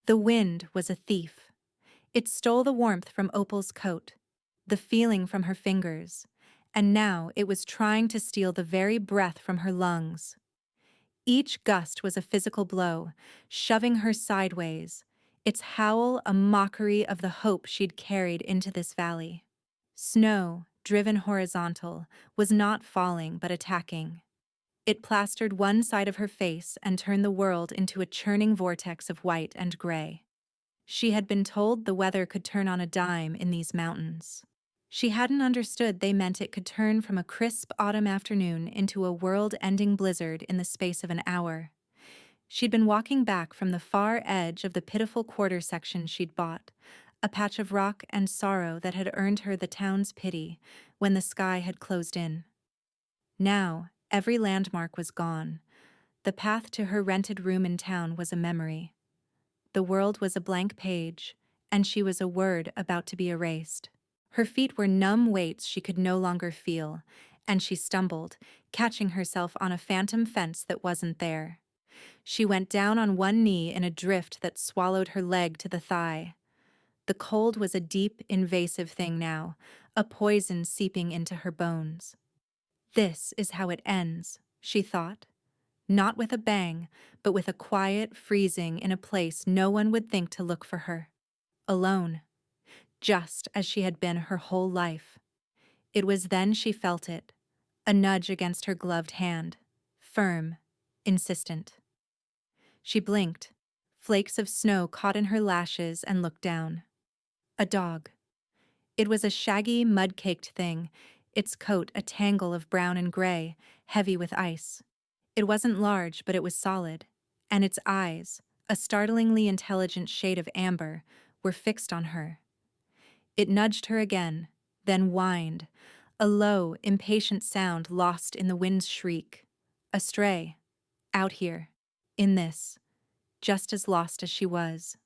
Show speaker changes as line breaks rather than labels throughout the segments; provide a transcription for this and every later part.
The wind was a thief. It stole the warmth from Opal's coat, the feeling from her fingers, and now it was trying to steal the very breath from her lungs. Each gust was a physical blow, shoving her sideways, its howl a mockery of the hope she'd carried into this valley. Snow, driven horizontal, was not falling but attacking. It plastered one side of her face and turned the world into a churning vortex of white and gray. She had been told the weather could turn on a dime in these mountains. She hadn't understood they meant it could turn from a crisp autumn afternoon into a world-ending blizzard in the space of an hour. She'd been walking back from the far edge of the pitiful quarter section she'd bought, a patch of rock and sorrow that had earned her the town's pity when the sky had closed in. Now, every landmark was gone. The path to her rented room in town was a memory. The world was a blank page, and she was a word about to be erased. Her feet were numb weights she could no longer feel, and she stumbled, catching herself on a phantom fence that wasn't there. She went down on one knee in a drift that swallowed her leg to the thigh. The cold was a deep, invasive thing now, a poison seeping into her bones. This is how it ends, she thought. Not with a bang, but with a quiet freezing in a place no one would think to look for her. Alone. Just as she had been her whole life. It was then she felt it, a nudge against her gloved hand, firm, insistent. She blinked. Flakes of snow caught in her lashes and looked down. A dog. It was a shaggy, mud-caked thing, its coat a tangle of brown and gray, heavy with ice. It wasn't large, but it was solid, and its eyes, a startlingly intelligent shade of amber, were fixed on her. It nudged her again, then whined, a low, impatient sound lost in the wind's shriek. A stray. Out here. In this. Just as lost as she was.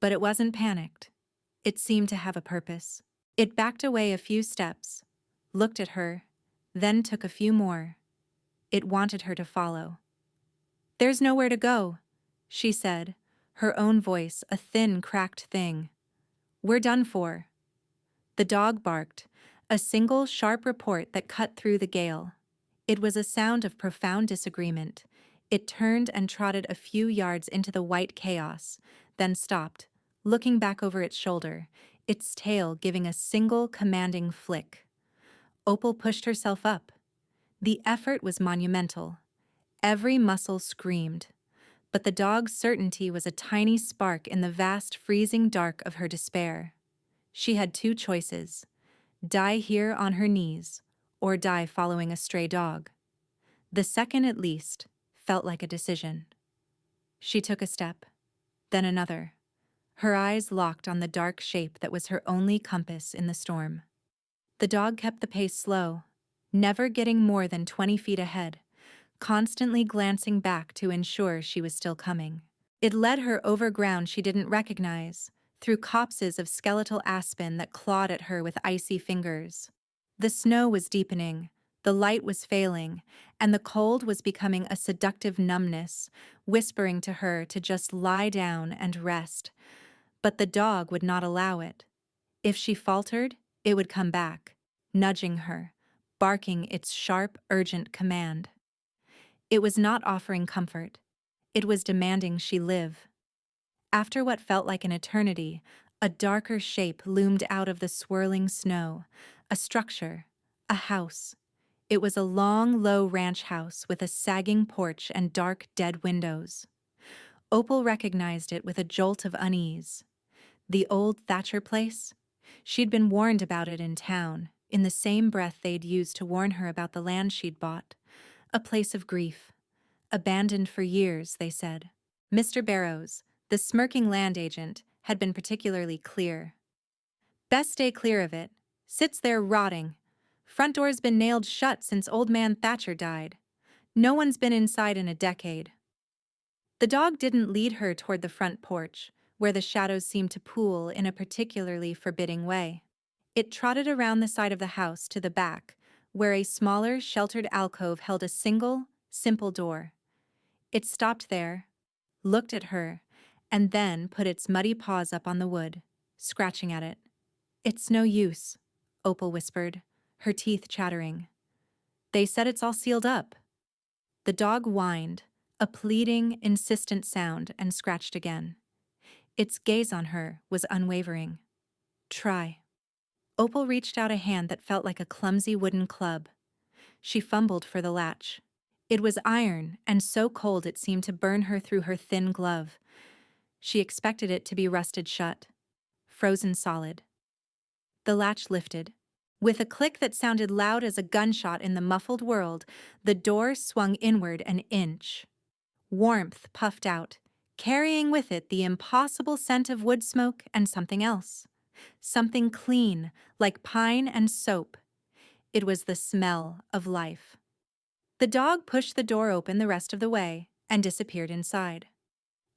But it wasn't panicked. It seemed to have a purpose. It backed away a few steps, looked at her, then took a few more. It wanted her to follow. "There's nowhere to go," she said, her own voice a thin, cracked thing. "We're done for." The dog barked, a single sharp report that cut through the gale. It was a sound of profound disagreement. It turned and trotted a few yards into the white chaos, then stopped, looking back over its shoulder, its tail giving a single commanding flick. Opal pushed herself up. The effort was monumental. Every muscle screamed. But the dog's certainty was a tiny spark in the vast freezing dark of her despair. She had two choices: die here on her knees, or die following a stray dog. The second, at least, felt like a decision. She took a step, then another, her eyes locked on the dark shape that was her only compass in the storm. The dog kept the pace slow, never getting more than 20 feet ahead, constantly glancing back to ensure she was still coming. It led her over ground she didn't recognize, through copses of skeletal aspen that clawed at her with icy fingers. The snow was deepening, the light was failing, and the cold was becoming a seductive numbness, whispering to her to just lie down and rest. But the dog would not allow it. If she faltered, it would come back, nudging her, barking its sharp, urgent command. It was not offering comfort. It was demanding she live. After what felt like an eternity, a darker shape loomed out of the swirling snow, a structure, a house. It was a long, low ranch house with a sagging porch and dark, dead windows. Opal recognized it with a jolt of unease. The old Thatcher place? She'd been warned about it in town, in the same breath they'd used to warn her about the land she'd bought. A place of grief. Abandoned for years, they said. Mr. Barrows, the smirking land agent, had been particularly clear. "Best stay clear of it. Sits there rotting. Front door's been nailed shut since old man Thatcher died. No one's been inside in a decade." The dog didn't lead her toward the front porch, where the shadows seemed to pool in a particularly forbidding way. It trotted around the side of the house to the back, where a smaller, sheltered alcove held a single, simple door. It stopped there, looked at her, and then put its muddy paws up on the wood, scratching at it. "It's no use," Opal whispered, her teeth chattering. "They said it's all sealed up." The dog whined, a pleading, insistent sound, and scratched again. Its gaze on her was unwavering. "Try." Opal reached out a hand that felt like a clumsy wooden club. She fumbled for the latch. It was iron, and so cold it seemed to burn her through her thin glove. She expected it to be rusted shut, frozen solid. The latch lifted. With a click that sounded loud as a gunshot in the muffled world, the door swung inward an inch. Warmth puffed out, carrying with it the impossible scent of wood smoke and something else. Something clean, like pine and soap. It was the smell of life. The dog pushed the door open the rest of the way and disappeared inside.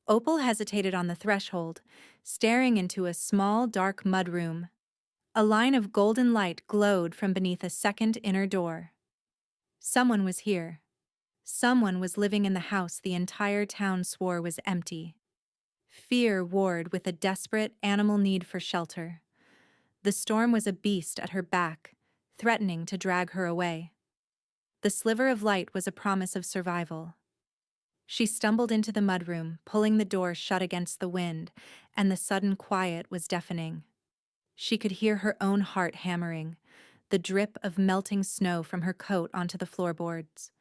Opal hesitated on the threshold, staring into a small, dark mudroom. A line of golden light glowed from beneath a second inner door. Someone was here. Someone was living in the house the entire town swore was empty. Fear warred with a desperate animal need for shelter. The storm was a beast at her back, threatening to drag her away. The sliver of light was a promise of survival. She stumbled into the mudroom, pulling the door shut against the wind, and the sudden quiet was deafening. She could hear her own heart hammering, the drip of melting snow from her coat onto the floorboards.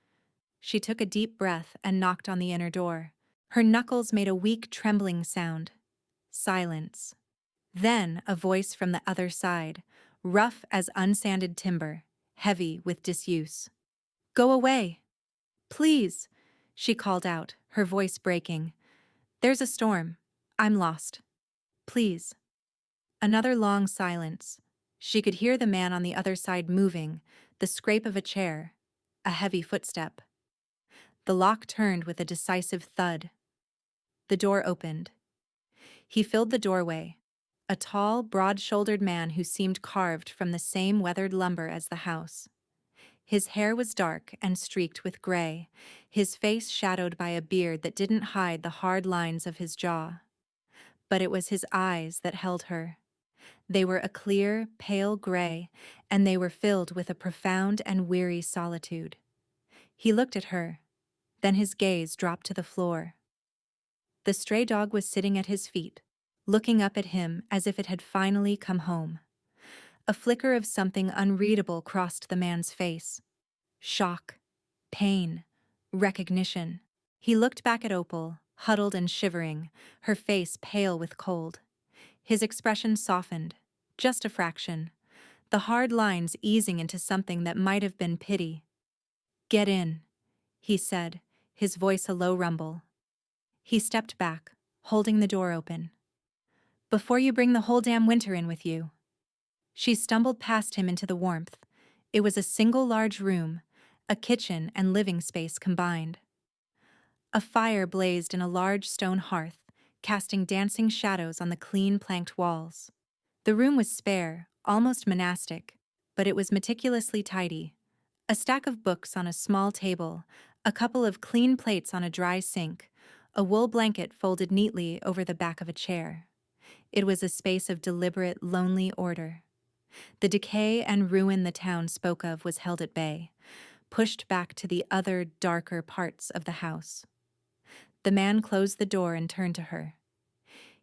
She took a deep breath and knocked on the inner door. Her knuckles made a weak, trembling sound. Silence. Then a voice from the other side, rough as unsanded timber, heavy with disuse. "Go away! Please!" she called out, her voice breaking. "There's a storm. I'm lost. Please." Another long silence. She could hear the man on the other side moving, the scrape of a chair, a heavy footstep. The lock turned with a decisive thud. The door opened. He filled the doorway, a tall, broad-shouldered man who seemed carved from the same weathered lumber as the house. His hair was dark and streaked with gray, his face shadowed by a beard that didn't hide the hard lines of his jaw. But it was his eyes that held her. They were a clear, pale gray, and they were filled with a profound and weary solitude. He looked at her, then his gaze dropped to the floor. The stray dog was sitting at his feet, looking up at him as if it had finally come home. A flicker of something unreadable crossed the man's face. Shock, pain, recognition. He looked back at Opal, huddled and shivering, her face pale with cold. His expression softened, just a fraction, the hard lines easing into something that might have been pity. "Get in," he said, his voice a low rumble. He stepped back, holding the door open. "Before you bring the whole damn winter in with you." She stumbled past him into the warmth. It was a single large room, a kitchen and living space combined. A fire blazed in a large stone hearth, casting dancing shadows on the clean planked walls. The room was spare, almost monastic, but it was meticulously tidy. A stack of books on a small table, a couple of clean plates on a dry sink, a wool blanket folded neatly over the back of a chair. It was a space of deliberate, lonely order. The decay and ruin the town spoke of was held at bay, pushed back to the other, darker parts of the house. The man closed the door and turned to her.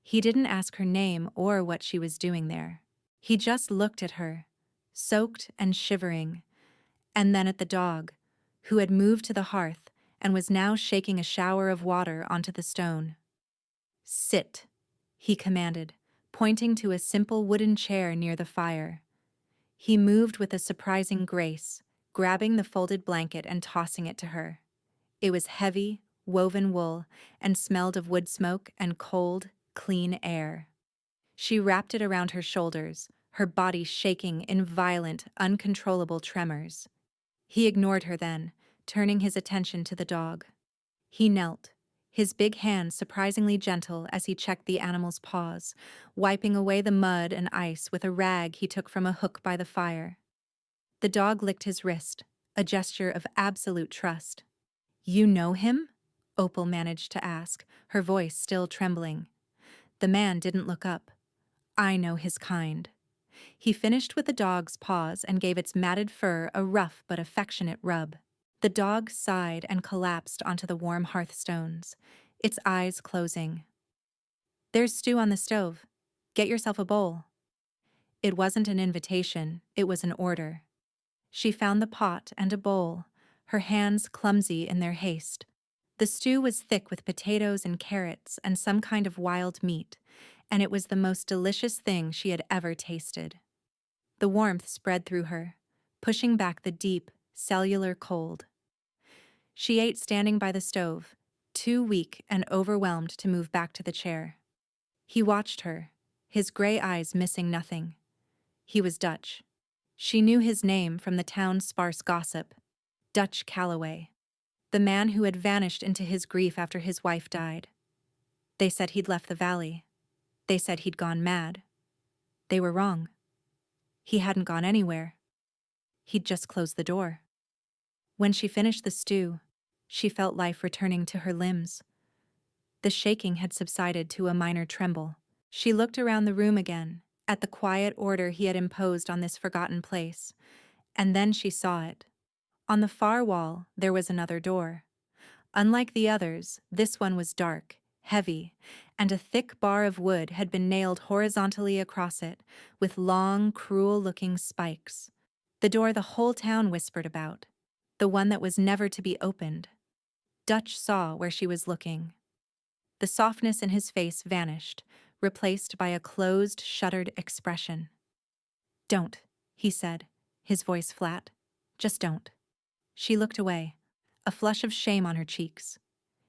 He didn't ask her name or what she was doing there. He just looked at her, soaked and shivering, and then at the dog, who had moved to the hearth and was now shaking a shower of water onto the stone. "Sit," he commanded, pointing to a simple wooden chair near the fire. He moved with a surprising grace, grabbing the folded blanket and tossing it to her. It was heavy, woven wool, and smelled of wood smoke and cold, clean air. She wrapped it around her shoulders, her body shaking in violent, uncontrollable tremors. He ignored her then, turning his attention to the dog. He knelt, his big hands surprisingly gentle as he checked the animal's paws, wiping away the mud and ice with a rag he took from a hook by the fire. The dog licked his wrist, a gesture of absolute trust. "You know him?" Opal managed to ask, her voice still trembling. The man didn't look up. I know his kind. He finished with the dog's paws and gave its matted fur a rough but affectionate rub. The dog sighed and collapsed onto the warm hearthstones, its eyes closing. There's stew on the stove. Get yourself a bowl. It wasn't an invitation, it was an order. She found the pot and a bowl, her hands clumsy in their haste. The stew was thick with potatoes and carrots and some kind of wild meat, and it was the most delicious thing she had ever tasted. The warmth spread through her, pushing back the deep, cellular cold. She ate standing by the stove, too weak and overwhelmed to move back to the chair. He watched her, his gray eyes missing nothing. He was Dutch. She knew his name from the town's sparse gossip, Dutch Calloway, the man who had vanished into his grief after his wife died. They said he'd left the valley. They said he'd gone mad. They were wrong. He hadn't gone anywhere. He'd just closed the door. When she finished the stew, she felt life returning to her limbs. The shaking had subsided to a minor tremble. She looked around the room again, at the quiet order he had imposed on this forgotten place, and then she saw it. On the far wall, there was another door. Unlike the others, this one was dark, heavy, and a thick bar of wood had been nailed horizontally across it, with long, cruel-looking spikes. The door the whole town whispered about, the one that was never to be opened. Dutch saw where she was looking. The softness in his face vanished, replaced by a closed, shuttered expression. "Don't," he said, his voice flat. "Just don't." She looked away, a flush of shame on her cheeks.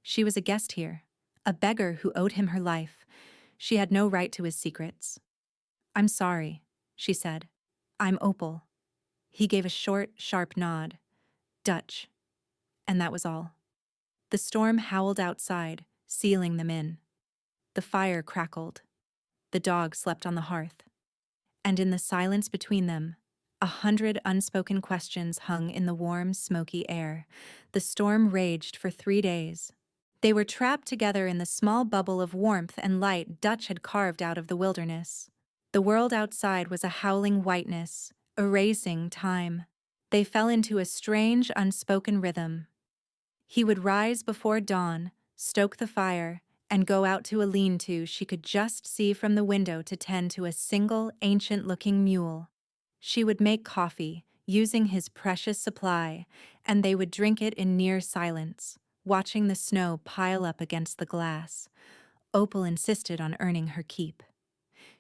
She was a guest here, a beggar who owed him her life. She had no right to his secrets. "I'm sorry," she said. "I'm Opal." He gave a short, sharp nod. "Dutch." And that was all. The storm howled outside, sealing them in. The fire crackled. The dog slept on the hearth. And in the silence between them, 100 unspoken questions hung in the warm, smoky air. The storm raged for 3 days. They were trapped together in the small bubble of warmth and light Dutch had carved out of the wilderness. The world outside was a howling whiteness, erasing time. They fell into a strange, unspoken rhythm. He would rise before dawn, stoke the fire, and go out to a lean-to she could just see from the window to tend to a single, ancient-looking mule. She would make coffee, using his precious supply, and they would drink it in near silence, watching the snow pile up against the glass. Opal insisted on earning her keep.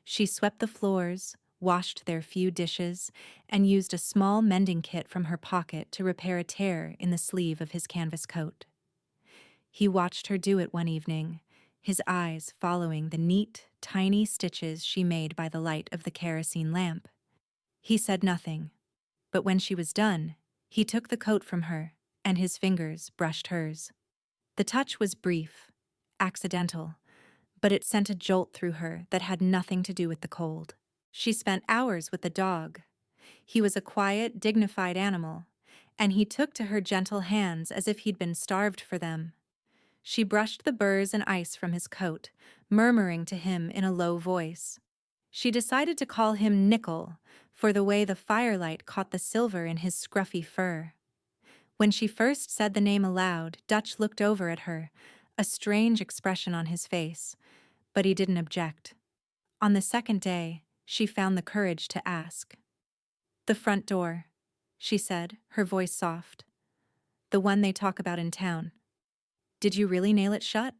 She swept the floors, washed their few dishes, and used a small mending kit from her pocket to repair a tear in the sleeve of his canvas coat. He watched her do it one evening, his eyes following the neat, tiny stitches she made by the light of the kerosene lamp. He said nothing, but when she was done, he took the coat from her, and his fingers brushed hers. The touch was brief, accidental, but it sent a jolt through her that had nothing to do with the cold. She spent hours with the dog. He was a quiet, dignified animal, and he took to her gentle hands as if he'd been starved for them. She brushed the burrs and ice from his coat, murmuring to him in a low voice. She decided to call him Nickel, for the way the firelight caught the silver in his scruffy fur. When she first said the name aloud, Dutch looked over at her, a strange expression on his face, but he didn't object. On the second day, she found the courage to ask. "The front door," she said, her voice soft. "The one they talk about in town. Did you really nail it shut?"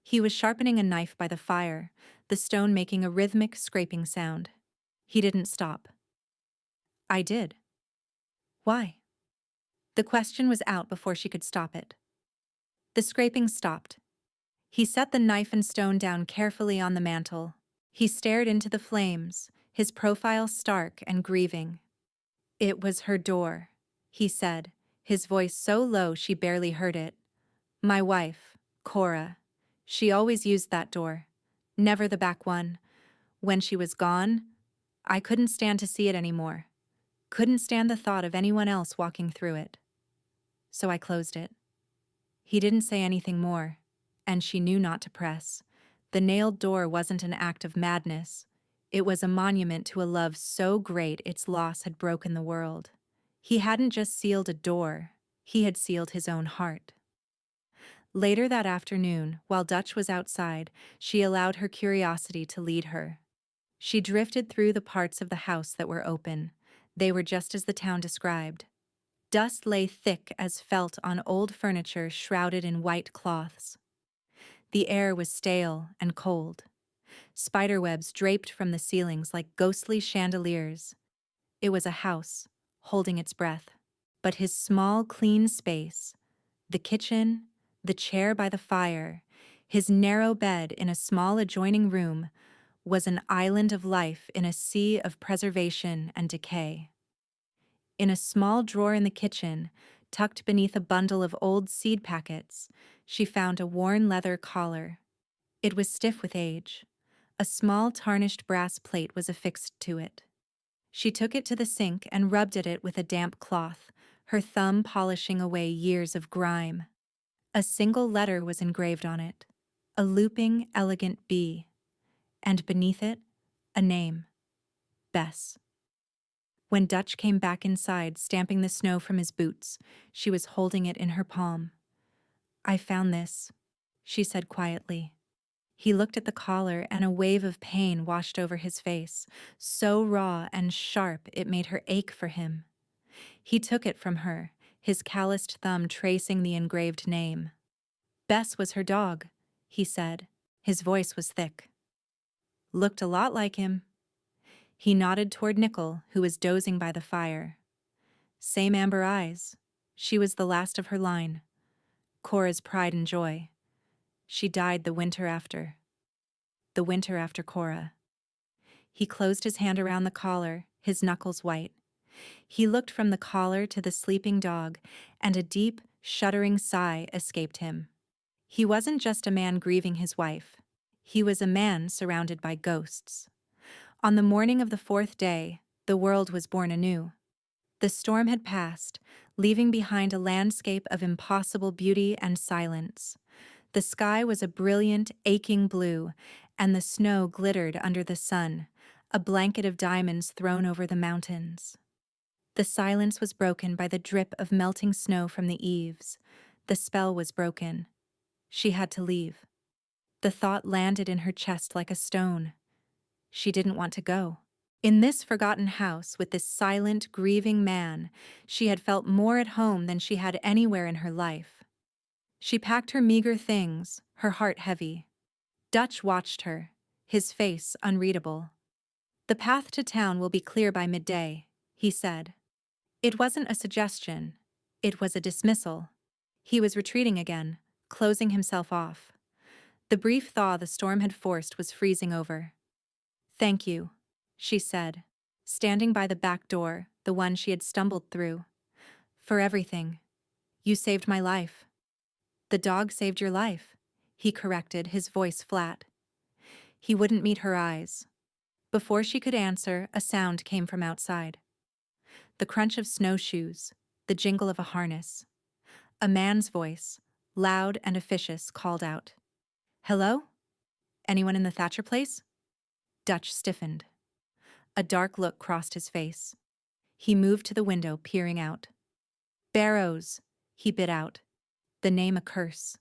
He was sharpening a knife by the fire, the stone making a rhythmic scraping sound. He didn't stop. "I did." "Why?" The question was out before she could stop it. The scraping stopped. He set the knife and stone down carefully on the mantel. He stared into the flames, his profile stark and grieving. "It was her door," he said, his voice so low she barely heard it. "My wife, Cora. She always used that door. Never the back one. When she was gone, I couldn't stand to see it anymore. Couldn't stand the thought of anyone else walking through it. So I closed it." He didn't say anything more, and she knew not to press. The nailed door wasn't an act of madness. It was a monument to a love so great its loss had broken the world. He hadn't just sealed a door, he had sealed his own heart. Later that afternoon, while Dutch was outside, she allowed her curiosity to lead her. She drifted through the parts of the house that were open. They were just as the town described. Dust lay thick as felt on old furniture shrouded in white cloths. The air was stale and cold. Spiderwebs draped from the ceilings like ghostly chandeliers. It was a house, holding its breath. But his small, clean space, the kitchen, the chair by the fire, his narrow bed in a small adjoining room, was an island of life in a sea of preservation and decay. In a small drawer in the kitchen, tucked beneath a bundle of old seed packets, she found a worn leather collar. It was stiff with age. A small tarnished brass plate was affixed to it. She took it to the sink and rubbed at it with a damp cloth, her thumb polishing away years of grime. A single letter was engraved on it, a looping, elegant B, and beneath it, a name, Bess. When Dutch came back inside, stamping the snow from his boots, she was holding it in her palm. "I found this," she said quietly. He looked at the collar and a wave of pain washed over his face, so raw and sharp it made her ache for him. He took it from her, his calloused thumb tracing the engraved name. "Bess was her dog," he said. His voice was thick. "Looked a lot like him." He nodded toward Nickel, who was dozing by the fire. "Same amber eyes. She was the last of her line. Cora's pride and joy. She died the winter after. The winter after Cora." He closed his hand around the collar, his knuckles white. He looked from the collar to the sleeping dog, and a deep, shuddering sigh escaped him. He wasn't just a man grieving his wife. He was a man surrounded by ghosts. On the morning of the fourth day, the world was born anew. The storm had passed, leaving behind a landscape of impossible beauty and silence. The sky was a brilliant, aching blue, and the snow glittered under the sun, a blanket of diamonds thrown over the mountains. The silence was broken by the drip of melting snow from the eaves. The spell was broken. She had to leave. The thought landed in her chest like a stone. She didn't want to go. In this forgotten house, with this silent, grieving man, she had felt more at home than she had anywhere in her life. She packed her meager things, her heart heavy. Dutch watched her, his face unreadable. "The path to town will be clear by midday," he said. It wasn't a suggestion. It was a dismissal. He was retreating again, closing himself off. The brief thaw the storm had forced was freezing over. "Thank you," she said, standing by the back door, the one she had stumbled through. "For everything. You saved my life." "The dog saved your life," he corrected, his voice flat. He wouldn't meet her eyes. Before she could answer, a sound came from outside. The crunch of snowshoes, the jingle of a harness. A man's voice, loud and officious, called out. "Hello? Anyone in the Thatcher place?" Dutch stiffened. A dark look crossed his face. He moved to the window, peering out. "Barrows," he bit out, the name a curse.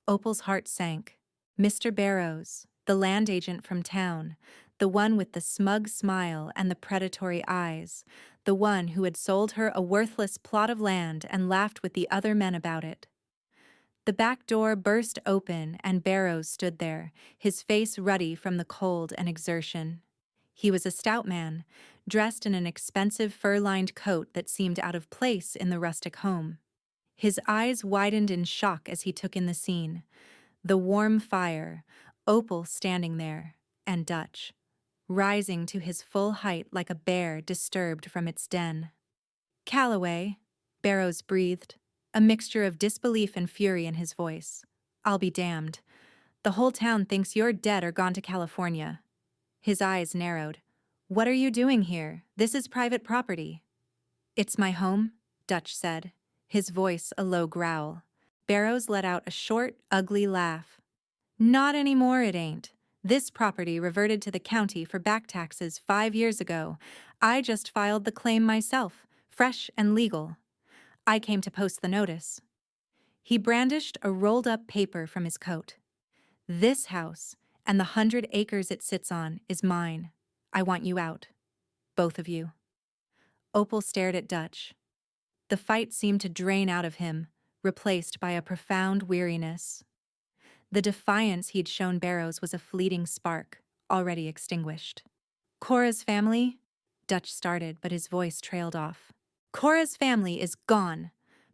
Opal's heart sank. Mr. Barrows, the land agent from town, the one with the smug smile and the predatory eyes, the one who had sold her a worthless plot of land and laughed with the other men about it. The back door burst open and Barrows stood there, his face ruddy from the cold and exertion. He was a stout man, dressed in an expensive fur-lined coat that seemed out of place in the rustic home. His eyes widened in shock as he took in the scene. The warm fire, Opal standing there, and Dutch, rising to his full height like a bear disturbed from its den. "Calloway," Barrows breathed, a mixture of disbelief and fury in his voice. "I'll be damned. The whole town thinks you're dead or gone to California." His eyes narrowed. "What are you doing here? This is private property." "It's my home," Dutch said, his voice a low growl. Barrows let out a short, ugly laugh. Not anymore, it ain't. This property reverted to the county for back taxes 5 years ago. I just filed the claim myself, fresh and legal. I came to post the notice. He brandished a rolled-up paper from his coat. This house, and the 100 acres it sits on, is mine. I want you out. Both of you. Opal stared at Dutch. The fight seemed to drain out of him, replaced by a profound weariness. The defiance he'd shown Barrows was a fleeting spark, already extinguished. Cora's family? Dutch started, but his voice trailed off. Cora's family is gone,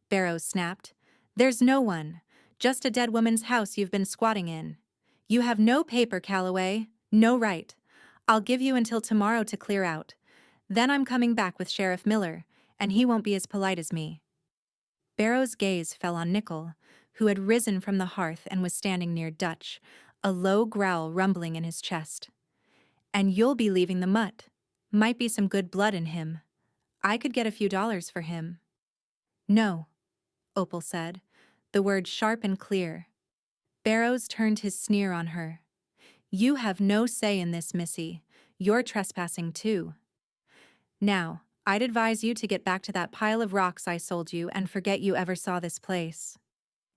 Barrows snapped. There's no one, just a dead woman's house you've been squatting in. You have no paper, Calloway, no right. I'll give you until tomorrow to clear out. Then I'm coming back with Sheriff Miller, and he won't be as polite as me. Barrows' gaze fell on Nickel, who had risen from the hearth and was standing near Dutch, a low growl rumbling in his chest. And you'll be leaving the mutt. Might be some good blood in him. I could get a few dollars for him. No, Opal said, the word sharp and clear. Barrows turned his sneer on her. You have no say in this, Missy. You're trespassing too. Now, I'd advise you to get back to that pile of rocks I sold you and forget you ever saw this place.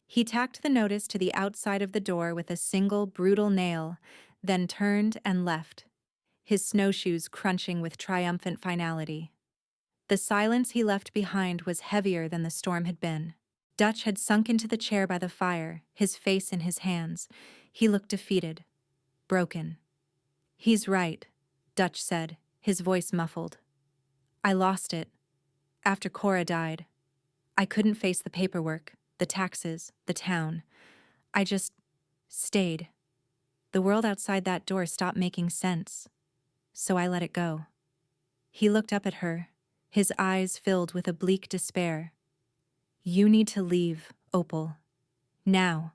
He tacked the notice to the outside of the door with a single brutal nail, then turned and left, his snowshoes crunching with triumphant finality. The silence he left behind was heavier than the storm had been. Dutch had sunk into the chair by the fire, his face in his hands. He looked defeated, broken. He's right, Dutch said, his voice muffled. I lost it. After Cora died. I couldn't face the paperwork, the taxes, the town. I just stayed. The world outside that door stopped making sense. So I let it go. He looked up at her, his eyes filled with a bleak despair. You need to leave, Opal. Now.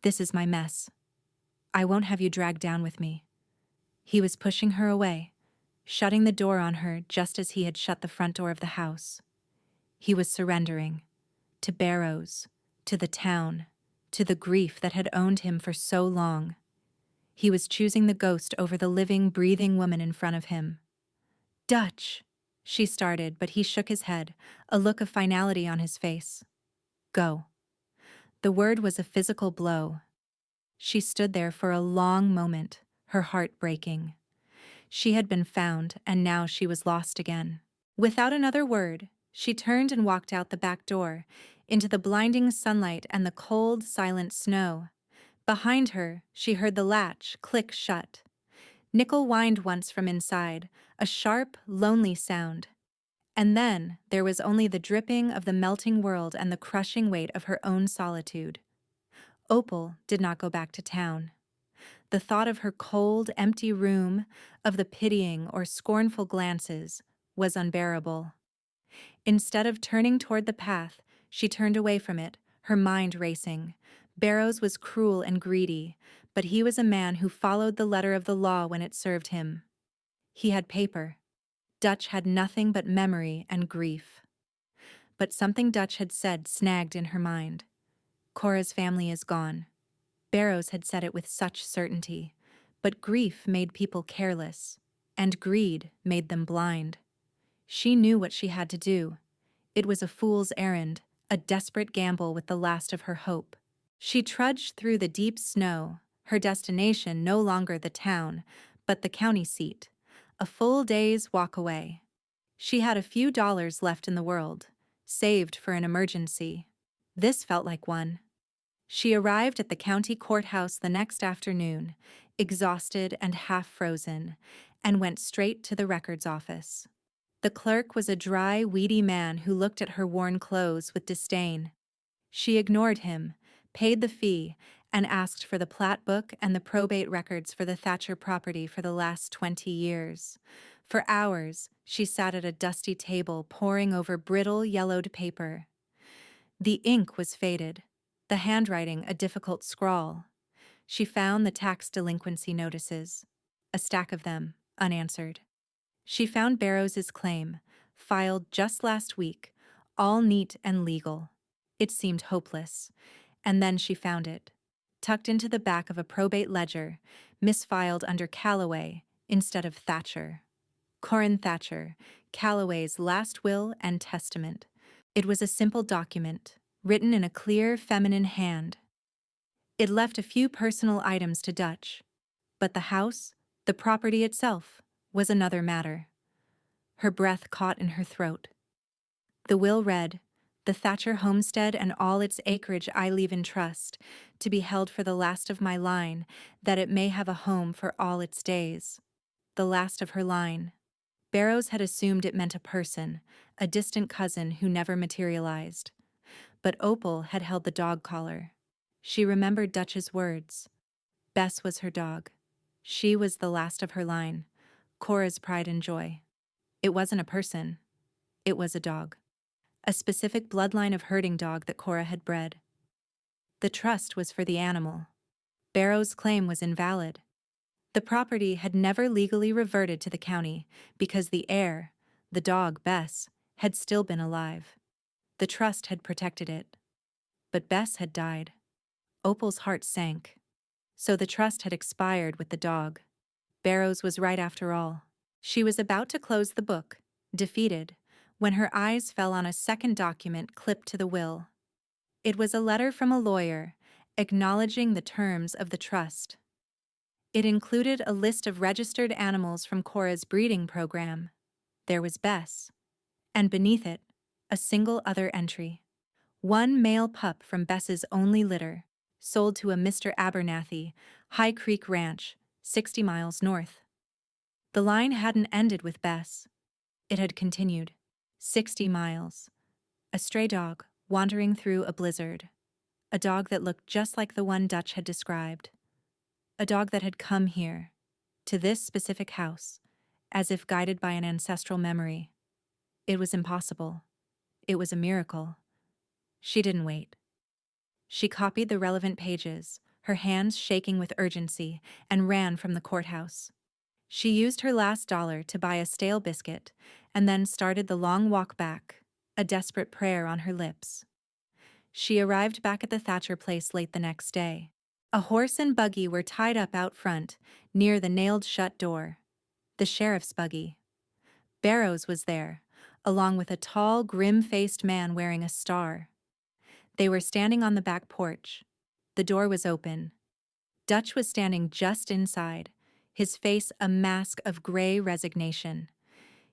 This is my mess. I won't have you dragged down with me. He was pushing her away, shutting the door on her just as he had shut the front door of the house. He was surrendering. To Barrows, to the town, to the grief that had owned him for so long. He was choosing the ghost over the living, breathing woman in front of him. Dutch, she started, but he shook his head, a look of finality on his face. Go. The word was a physical blow. She stood there for a long moment, her heart breaking. She had been found, and now she was lost again. Without another word, she turned and walked out the back door, into the blinding sunlight and the cold, silent snow. Behind her, she heard the latch click shut. Nickel whined once from inside, a sharp, lonely sound. And then there was only the dripping of the melting world and the crushing weight of her own solitude. Opal did not go back to town. The thought of her cold, empty room, of the pitying or scornful glances, was unbearable. Instead of turning toward the path, she turned away from it, her mind racing. Barrows was cruel and greedy, but he was a man who followed the letter of the law when it served him. He had paper. Dutch had nothing but memory and grief. But something Dutch had said snagged in her mind. Cora's family is gone. Barrows had said it with such certainty, but grief made people careless, and greed made them blind. She knew what she had to do. It was a fool's errand, a desperate gamble with the last of her hope. She trudged through the deep snow, her destination no longer the town, but the county seat, a full day's walk away. She had a few dollars left in the world, saved for an emergency. This felt like one. She arrived at the county courthouse the next afternoon, exhausted and half-frozen, and went straight to the records office. The clerk was a dry, weedy man who looked at her worn clothes with disdain. She ignored him, paid the fee, and asked for the plat book and the probate records for the Thatcher property for the last 20 years. For hours, she sat at a dusty table poring over brittle, yellowed paper. The ink was faded, the handwriting a difficult scrawl. She found the tax delinquency notices, a stack of them, unanswered. She found Barrows's claim, filed just last week, all neat and legal. It seemed hopeless. And then she found it. tucked into the back of a probate ledger, misfiled under Calloway instead of Thatcher. Corin Thatcher, Calloway's last will and testament. It was a simple document, written in a clear, feminine hand. It left a few personal items to Dutch, but the house, the property itself, was another matter. Her breath caught in her throat. The will read, "The Thatcher homestead and all its acreage I leave in trust, to be held for the last of my line, that it may have a home for all its days." The last of her line. Barrows had assumed it meant a person, a distant cousin who never materialized. But Opal had held the dog collar. She remembered Dutch's words. Bess was her dog. She was the last of her line, Cora's pride and joy. It wasn't a person. It was a dog. A specific bloodline of herding dog that Cora had bred. The trust was for the animal. Barrows' claim was invalid. The property had never legally reverted to the county because the heir, the dog Bess, had still been alive. The trust had protected it. But Bess had died. Opal's heart sank. So the trust had expired with the dog. Barrows was right after all. She was about to close the book, defeated, when her eyes fell on a second document clipped to the will. It was a letter from a lawyer, acknowledging the terms of the trust. It included a list of registered animals from Cora's breeding program. There was Bess. And beneath it, a single other entry. One male pup from Bess's only litter, sold to a Mr. Abernathy, High Creek Ranch, 60 miles north. The line hadn't ended with Bess. It had continued. 60 miles. A stray dog wandering through a blizzard. A dog that looked just like the one Dutch had described. A dog that had come here, to this specific house, as if guided by an ancestral memory. It was impossible. It was a miracle. She didn't wait. She copied the relevant pages, her hands shaking with urgency, and ran from the courthouse. She used her last dollar to buy a stale biscuit, and then started the long walk back, a desperate prayer on her lips. She arrived back at the Thatcher place late the next day. A horse and buggy were tied up out front, near the nailed-shut door. The sheriff's buggy. Barrows was there, along with a tall, grim-faced man wearing a star. They were standing on the back porch. The door was open. Dutch was standing just inside, his face a mask of gray resignation.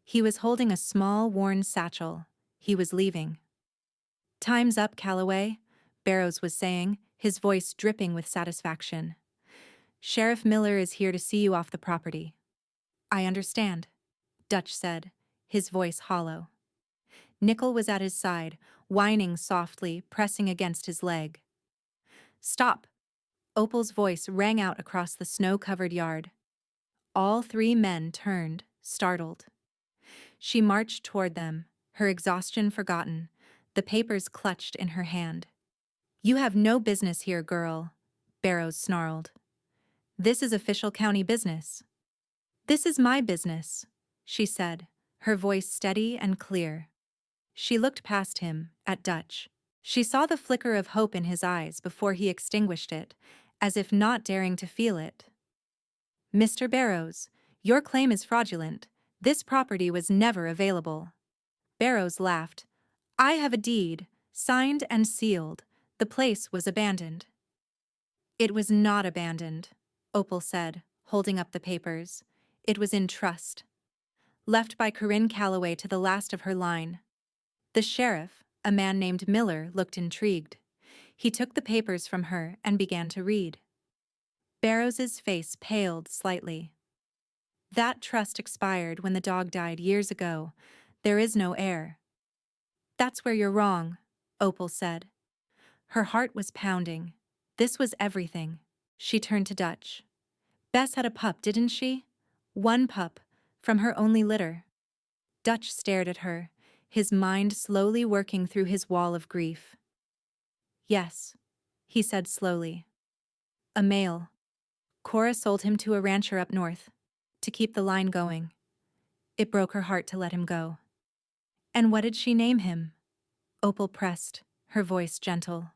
He was holding a small, worn satchel. He was leaving. "Time's up, Calloway," Barrows was saying, his voice dripping with satisfaction. "Sheriff Miller is here to see you off the property." "I understand," Dutch said, his voice hollow. Nickel was at his side, whining softly, pressing against his leg. "Stop!" Opal's voice rang out across the snow-covered yard. All three men turned, startled. She marched toward them, her exhaustion forgotten, the papers clutched in her hand. "You have no business here, girl," Barrows snarled. "This is official county business." "This is my business," she said, her voice steady and clear. She looked past him, at Dutch. She saw the flicker of hope in his eyes before he extinguished it, as if not daring to feel it. "Mr. Barrows, your claim is fraudulent. This property was never available." Barrows laughed. "I have a deed, signed and sealed. The place was abandoned." "It was not abandoned," Opal said, holding up the papers. "It was in trust. Left by Corinne Calloway to the last of her line." The sheriff, a man named Miller, looked intrigued. He took the papers from her and began to read. Barrows's face paled slightly. "That trust expired when the dog died years ago. There is no heir." "That's where you're wrong," Opal said. Her heart was pounding. This was everything. She turned to Dutch. "Bess had a pup, didn't she? One pup, from her only litter." Dutch stared at her, his mind slowly working through his wall of grief. "Yes," he said slowly. "A male. Cora sold him to a rancher up north, to keep the line going. It broke her heart to let him go." "And what did she name him?" Opal pressed, her voice gentle.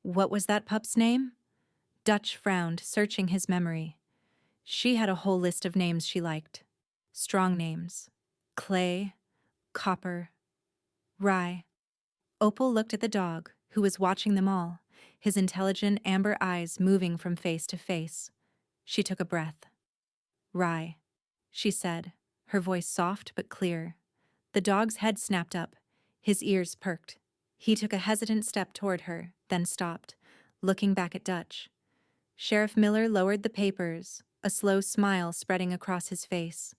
"What was that pup's name?" Dutch frowned, searching his memory. She had a whole list of names she liked. Strong names. Clay, Copper, Rye. Opal looked at the dog, who was watching them all, his intelligent amber eyes moving from face to face. She took a breath. Rye, she said, her voice soft but clear. The dog's head snapped up, his ears perked. He took a hesitant step toward her, then stopped, looking back at Dutch. Sheriff Miller lowered the papers, a slow smile spreading across his face.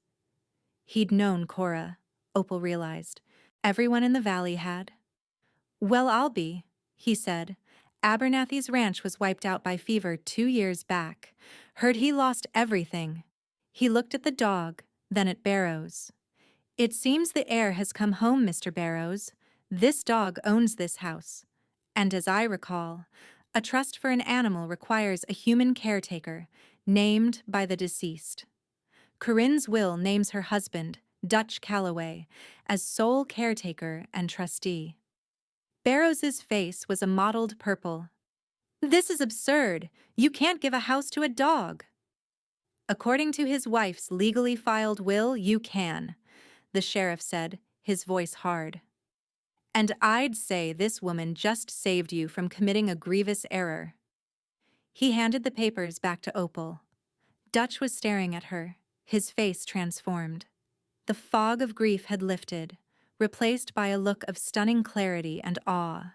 He'd known Cora, Opal realized. Everyone in the valley had. Well, I'll be, he said. Abernathy's ranch was wiped out by fever 2 years back. Heard he lost everything. He looked at the dog, then at Barrows. It seems the heir has come home, Mr. Barrows. This dog owns this house. And as I recall, a trust for an animal requires a human caretaker, named by the deceased. Corinne's will names her husband, Dutch Calloway, as sole caretaker and trustee. Barrows's face was a mottled purple. This is absurd. You can't give a house to a dog. According to his wife's legally filed will, you can, the sheriff said, his voice hard. And I'd say this woman just saved you from committing a grievous error. He handed the papers back to Opal. Dutch was staring at her, his face transformed. The fog of grief had lifted, replaced by a look of stunning clarity and awe.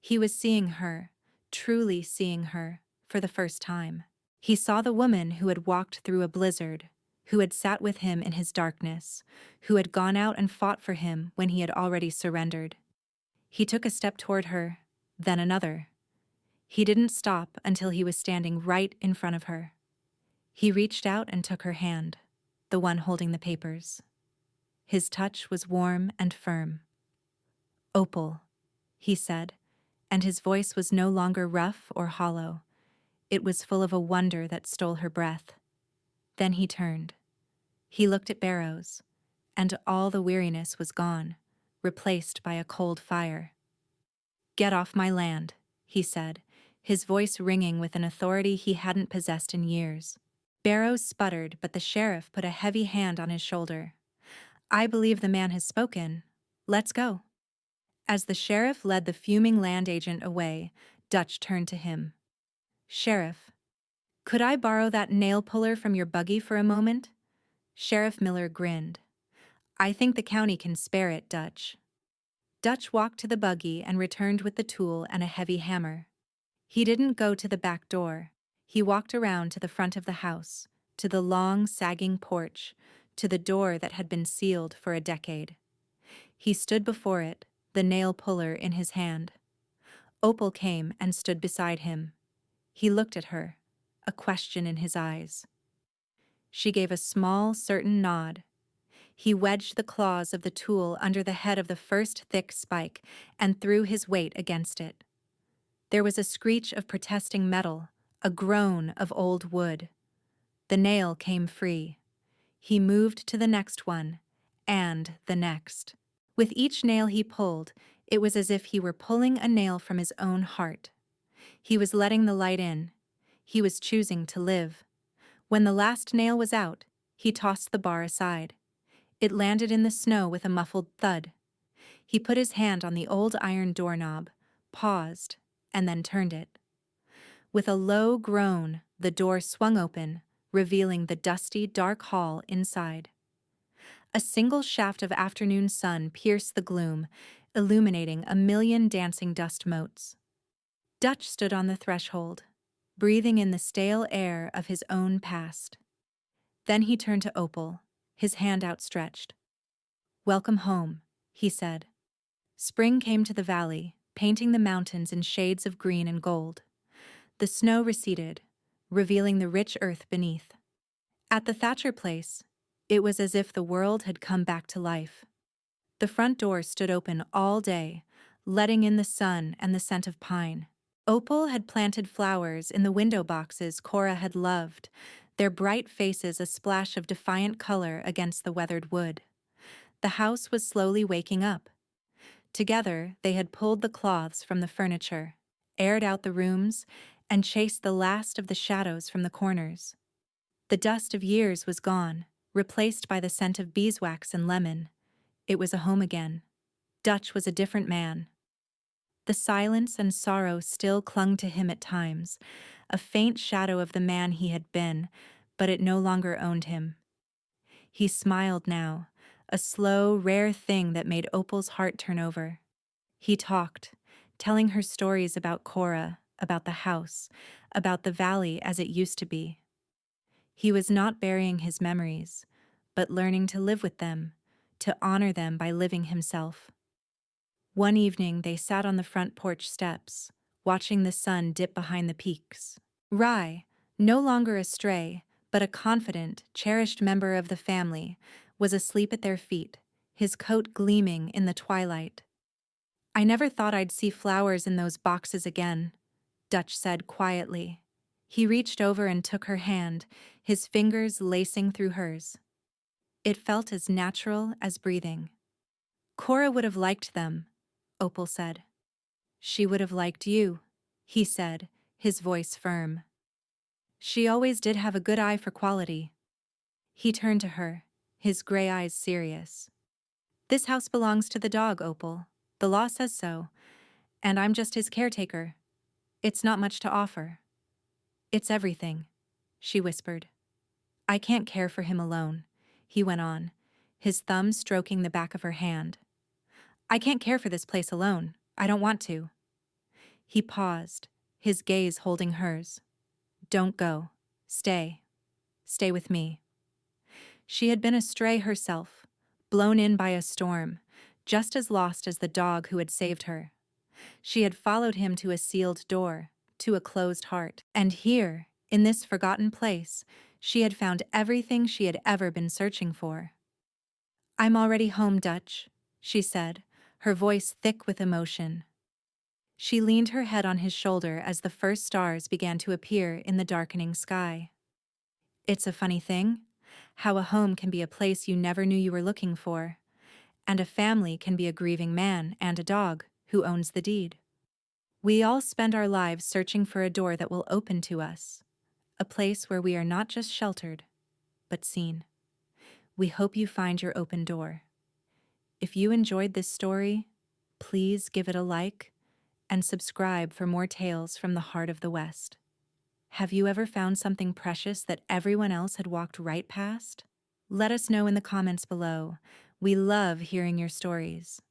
He was seeing her, truly seeing her, for the first time. He saw the woman who had walked through a blizzard, who had sat with him in his darkness, who had gone out and fought for him when he had already surrendered. He took a step toward her, then another. He didn't stop until he was standing right in front of her. He reached out and took her hand, the one holding the papers. His touch was warm and firm. Opal, he said, and his voice was no longer rough or hollow. It was full of a wonder that stole her breath. Then he turned. He looked at Barrows, and all the weariness was gone, replaced by a cold fire. Get off my land, he said, his voice ringing with an authority he hadn't possessed in years. Barrows sputtered, but the sheriff put a heavy hand on his shoulder. I believe the man has spoken. Let's go. As the sheriff led the fuming land agent away, Dutch turned to him. Sheriff, could I borrow that nail puller from your buggy for a moment? Sheriff Miller grinned. I think the county can spare it, Dutch. Dutch walked to the buggy and returned with the tool and a heavy hammer. He didn't go to the back door. He walked around to the front of the house, to the long, sagging porch, to the door that had been sealed for a decade. He stood before it, the nail puller in his hand. Opal came and stood beside him. He looked at her, a question in his eyes. She gave a small, certain nod. He wedged the claws of the tool under the head of the first thick spike and threw his weight against it. There was a screech of protesting metal, a groan of old wood. The nail came free. He moved to the next one, and the next. With each nail he pulled, it was as if he were pulling a nail from his own heart. He was letting the light in. He was choosing to live. When the last nail was out, he tossed the bar aside. It landed in the snow with a muffled thud. He put his hand on the old iron doorknob, paused, and then turned it. With a low groan, the door swung open, revealing the dusty, dark hall inside. A single shaft of afternoon sun pierced the gloom, illuminating a million dancing dust motes. Dutch stood on the threshold, breathing in the stale air of his own past. Then he turned to Opal, his hand outstretched. Welcome home, he said. Spring came to the valley, painting the mountains in shades of green and gold. The snow receded, revealing the rich earth beneath. At the Thatcher place, it was as if the world had come back to life. The front door stood open all day, letting in the sun and the scent of pine. Opal had planted flowers in the window boxes Cora had loved, their bright faces a splash of defiant color against the weathered wood. The house was slowly waking up. Together, they had pulled the cloths from the furniture, aired out the rooms, and chased the last of the shadows from the corners. The dust of years was gone, replaced by the scent of beeswax and lemon. It was a home again. Dutch was a different man. The silence and sorrow still clung to him at times, a faint shadow of the man he had been, but it no longer owned him. He smiled now, a slow, rare thing that made Opal's heart turn over. He talked, telling her stories about Cora, about the house, about the valley as it used to be. He was not burying his memories, but learning to live with them, to honor them by living himself. One evening they sat on the front porch steps, watching the sun dip behind the peaks. Rai, no longer a stray, but a confident, cherished member of the family, was asleep at their feet, his coat gleaming in the twilight. "I never thought I'd see flowers in those boxes again," Dutch said quietly. He reached over and took her hand, his fingers lacing through hers. It felt as natural as breathing. "Cora would have liked them," Opal said. "She would have liked you," he said, his voice firm. "She always did have a good eye for quality." He turned to her, his gray eyes serious. "This house belongs to the dog, Opal. The law says so, and I'm just his caretaker. It's not much to offer." "It's everything," she whispered. "I can't care for him alone," he went on, his thumb stroking the back of her hand. "I can't care for this place alone. I don't want to." He paused, his gaze holding hers. "Don't go. Stay. Stay with me." She had been a stray herself, blown in by a storm, just as lost as the dog who had saved her. She had followed him to a sealed door, to a closed heart, and here, in this forgotten place, she had found everything she had ever been searching for. "I'm already home, Dutch," she said, her voice thick with emotion. She leaned her head on his shoulder as the first stars began to appear in the darkening sky. "It's a funny thing, how a home can be a place you never knew you were looking for, and a family can be a grieving man and a dog who owns the deed. We all spend our lives searching for a door that will open to us, a place where we are not just sheltered, but seen. We hope you find your open door. If you enjoyed this story, please give it a like and subscribe for more tales from the heart of the West. Have you ever found something precious that everyone else had walked right past? Let us know in the comments below. We love hearing your stories.